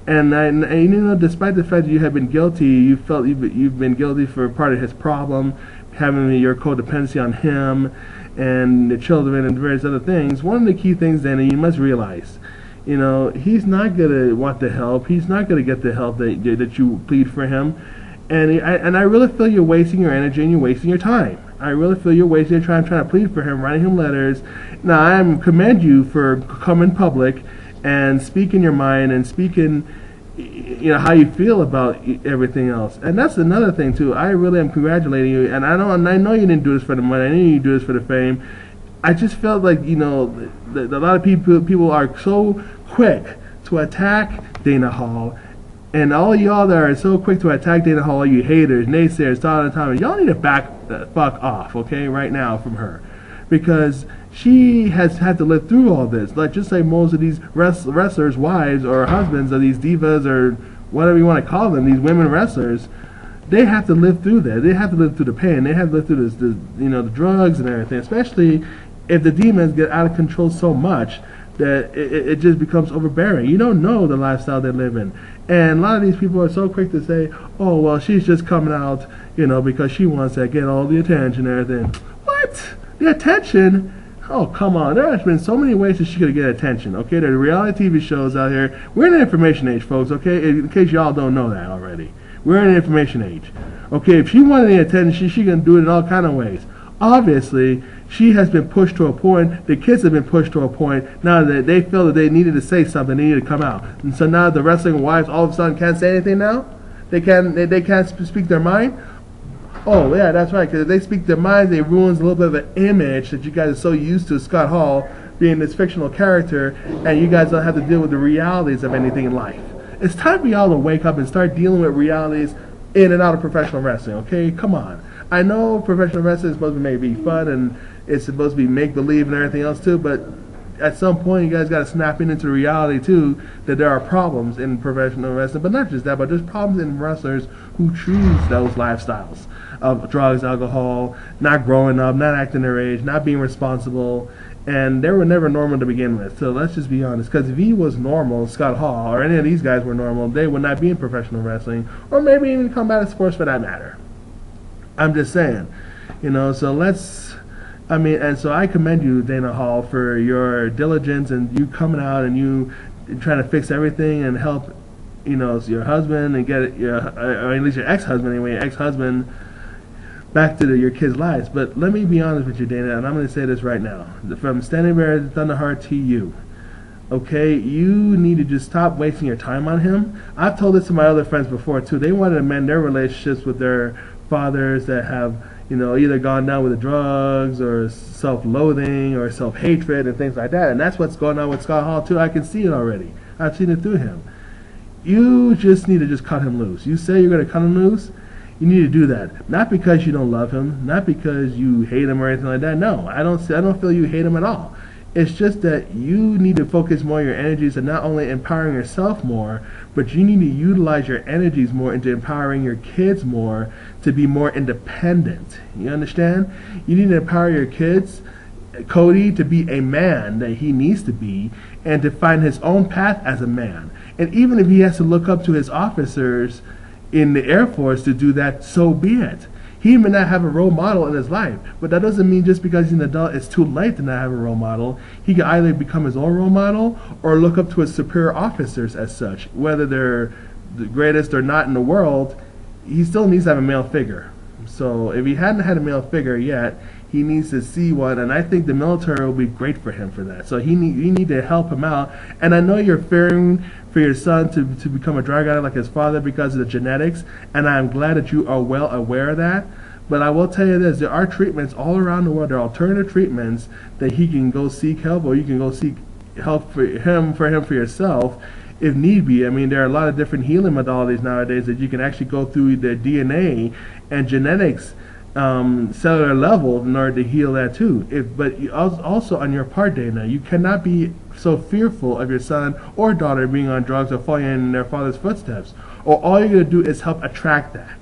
And you know, despite the fact that you have been guilty, you felt you've been guilty for part of his problem, having your codependency on him and the children and various other things. One of the key things, Dana, you must realize, you know, he's not gonna want the help. He's not gonna get the help that you plead for him. And I really feel you're wasting your energy and you're wasting your time. I really feel you're wasting your time trying to plead for him, writing him letters. Now, I commend you for coming public and speaking your mind and speaking, you know, how you feel about everything else. And that's another thing too. I really am congratulating you. And I know you didn't do this for the money. I know you do this for the fame. I just felt like, you know, a lot of people are so quick to attack Dana Hall. And all y'all that are so quick to attack Dana Hall, you haters, naysayers, all the time, y'all need to back the fuck off, okay, right now from her. Because she has had to live through all this. Like, just like most of these wrestlers' wives or husbands of these divas or whatever you want to call them, these women wrestlers, they have to live through that. They have to live through the pain. They have to live through the drugs and everything, especially if the demons get out of control so much that it just becomes overbearing. You don't know the lifestyle they live in. And a lot of these people are so quick to say, oh, well, she's just coming out, you know, because she wants to get all the attention and everything. What? The attention? Oh, come on. There has been so many ways that she could get attention, okay? There are reality TV shows out here. We're in an information age, folks, okay? In case y'all don't know that already. We're in an information age. Okay, if she wanted the attention, she can do it in all kind of ways. Obviously, she has been pushed to a point, the kids have been pushed to a point, now that they feel that they needed to say something, they needed to come out. And so now the wrestling wives all of a sudden can't say anything now? They can't speak their mind? Oh, yeah, that's right, because if they speak their minds, it ruins a little bit of an image that you guys are so used to Scott Hall being this fictional character, and you guys don't have to deal with the realities of anything in life. It's time for y'all to wake up and start dealing with realities in and out of professional wrestling, okay? Come on. I know professional wrestling is supposed to maybe be fun and it's supposed to be make-believe and everything else too, but at some point you guys got to snap into the reality too that there are problems in professional wrestling, but not just that, but there's problems in wrestlers who choose those lifestyles of drugs, alcohol, not growing up, not acting their age, not being responsible, and they were never normal to begin with. So let's just be honest, because if he was normal, Scott Hall, or any of these guys were normal, they would not be in professional wrestling, or maybe even combat sports for that matter. I'm just saying, you know, so and so I commend you, Dana Hall, for your diligence and you coming out and you trying to fix everything and help, you know, your husband and get or at least your ex-husband anyway, ex-husband back to your kids' lives. But let me be honest with you, Dana, and I'm going to say this right now. From Standing Bear to Thunderheart to you, okay, you need to just stop wasting your time on him. I've told this to my other friends before, too. They wanted to mend their relationships with their fathers that have, you know, either gone down with the drugs or self-loathing or self-hatred and things like that. And that's what's going on with Scott Hall, too. I can see it already. I've seen it through him. You just need to just cut him loose. You say you're going to cut him loose, you need to do that. Not because you don't love him, not because you hate him or anything like that. No, I don't feel you hate him at all. It's just that you need to focus more your energies on not only empowering yourself more, but you need to utilize your energies more into empowering your kids more to be more independent. You understand? You need to empower your kids, Cody, to be a man that he needs to be and to find his own path as a man. And even if he has to look up to his officers in the Air Force to do that, so be it. He may not have a role model in his life, but that doesn't mean just because he's an adult it's too late to not have a role model. He can either become his own role model or look up to his superior officers as such. Whether they're the greatest or not in the world, he still needs to have a male figure. So if he hadn't had a male figure yet, he needs to see one, and I think the military will be great for him for that. So you need to help him out. And I know you're fearing for your son to become a drug addict like his father because of the genetics, and I'm glad that you are well aware of that. But I will tell you this, there are treatments all around the world. There are alternative treatments that he can go seek help, or you can go seek help for yourself if need be. I mean, there are a lot of different healing modalities nowadays that you can actually go through the DNA and genetics cellular level in order to heal that too. But also on your part, Dana, you cannot be so fearful of your son or daughter being on drugs or following in their father's footsteps. Or all you're going to do is help attract that.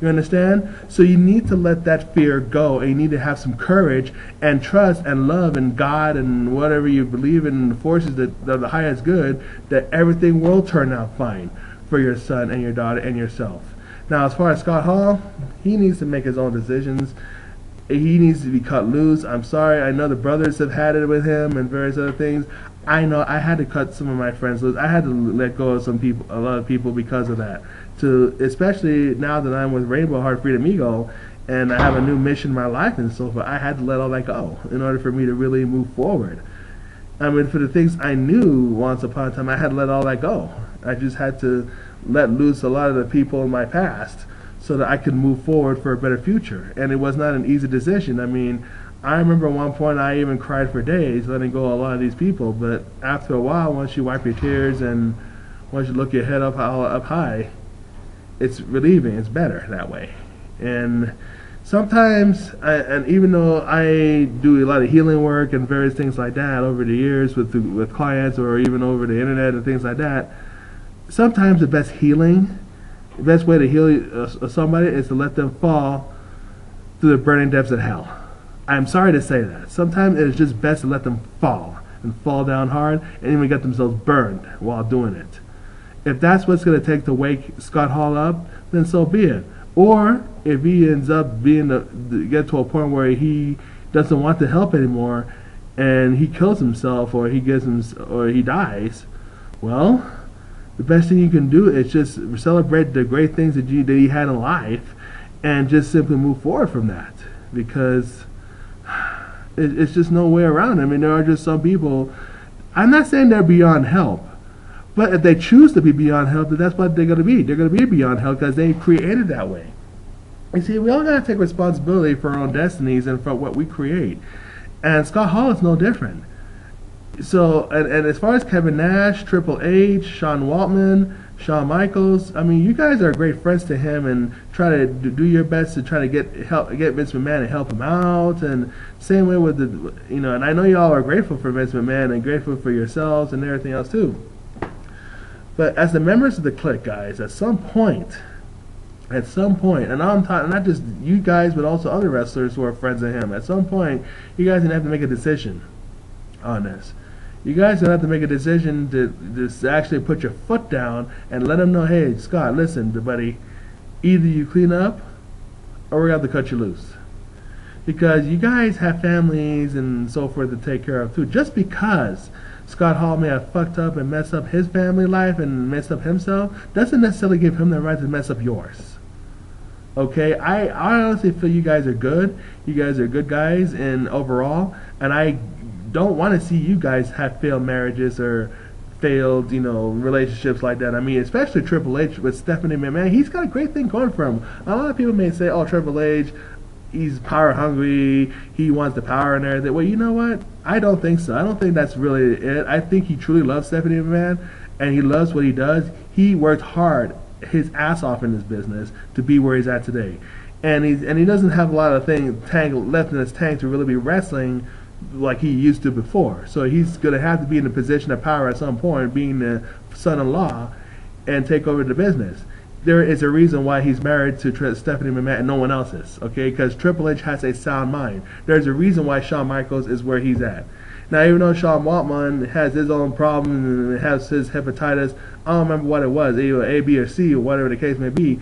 You understand? So you need to let that fear go, and you need to have some courage and trust and love in God and whatever you believe in, the forces that are the highest good, that everything will turn out fine for your son and your daughter and yourself. Now, as far as Scott Hall, he needs to make his own decisions. He needs to be cut loose. I'm sorry. I know the brothers have had it with him and various other things. I know I had to cut some of my friends loose. I had to let go of some people, a lot of people, because of that. Especially now that I'm with Rainbow Heart Freedom Eagle and I have a new mission in my life and so forth, I had to let all that go in order for me to really move forward. I mean, for the things I knew once upon a time, I had to let all that go. I just had to let loose a lot of the people in my past so that I could move forward for a better future. And it was not an easy decision. I mean, I remember at one point I even cried for days letting go of a lot of these people, but after a while, once you wipe your tears and once you look your head up high, it's relieving. It's better that way. And sometimes, and even though I do a lot of healing work and various things like that over the years with clients or even over the internet and things like that, sometimes the best way to heal somebody is to let them fall through the burning depths of hell. I'm sorry to say that. Sometimes it is just best to let them fall and fall down hard and even get themselves burned while doing it. If that's what's going to take to wake Scott Hall up, then so be it. Or if he ends up get to a point where he doesn't want the help anymore and he kills himself or he dies, well, the best thing you can do is just celebrate the great things that he had in life and just simply move forward from that, because it's just no way around. I mean, there are just some people, I'm not saying they're beyond help, but if they choose to be beyond help, then that's what they're going to be. They're going to be beyond help because they created that way. You see, we all got to take responsibility for our own destinies and for what we create. And Scott Hall is no different. So, and as far as Kevin Nash, Triple H, Sean Waltman, Shawn Michaels, I mean, you guys are great friends to him and try to do your best to try to get Vince McMahon and help him out. And same way with and I know y'all are grateful for Vince McMahon and grateful for yourselves and everything else too. But as the members of the clique, guys, at some point, and I'm talking not just you guys, but also other wrestlers who are friends of him, at some point, you guys are going to have to make a decision on this. You guys are going to have to make a decision to actually put your foot down and let them know, hey, Scott, listen, buddy, either you clean up or we're going to have to cut you loose. Because you guys have families and so forth to take care of too. Just because Scott Hall may have fucked up and messed up his family life and messed up himself doesn't necessarily give him the right to mess up yours. Okay, I honestly feel you guys are good. You guys are good guys and overall, and I don't want to see you guys have failed marriages or failed, relationships like that. I mean, especially Triple H with Stephanie McMahon. He's got a great thing going for him. A lot of people may say, oh, Triple H, he's power hungry, he wants the power and everything. Well, you know what? I don't think so. I don't think that's really it. I think he truly loves Stephanie McMahon, and he loves what he does. He worked hard, his ass off in this business to be where he's at today. And he doesn't have a lot of things left in his tank to really be wrestling like he used to before. So he's going to have to be in a position of power at some point, being the son-in-law, and take over the business. There is a reason why he's married to Stephanie McMahon and no one else is, okay? Because Triple H has a sound mind. There's a reason why Shawn Michaels is where he's at. Now, even though Sean Waltman has his own problems and has his hepatitis, I don't remember what it was, either A, B, or C, or whatever the case may be.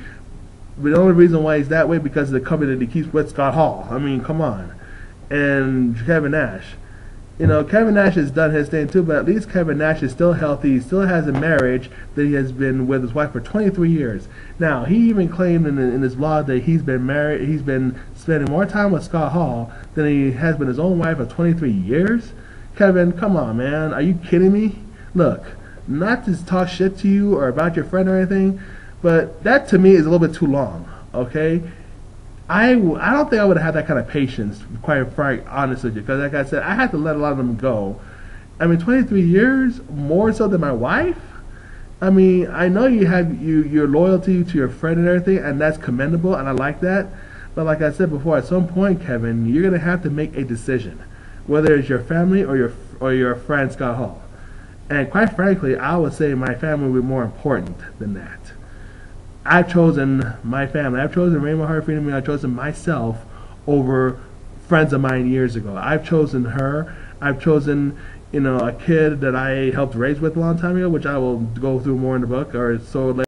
But the only reason why he's that way because of the company that he keeps with, Scott Hall. I mean, come on. And Kevin Nash. Kevin Nash has done his thing too, but at least Kevin Nash is still healthy. He still has a marriage that he has been with his wife for 23 years. Now, he even claimed in his blog that he's been spending more time with Scott Hall than he has with his own wife for 23 years. Kevin, come on, man. Are you kidding me? Look, not to talk shit to you or about your friend or anything, but that to me is a little bit too long, okay? I don't think I would have had that kind of patience, quite frankly, honest with you, because like I said, I had to let a lot of them go. I mean, 23 years, more so than my wife? I mean, I know you have your loyalty to your friend and everything, and that's commendable, and I like that. But like I said before, at some point, Kevin, you're going to have to make a decision, whether it's your family or your friend, Scott Hall. And quite frankly, I would say my family would be more important than that. I've chosen my family. I've chosen Rainbow Heart Freedom. I've chosen myself over friends of mine years ago. I've chosen her. I've chosen, a kid that I helped raise with a long time ago, which I will go through more in the book, or so later.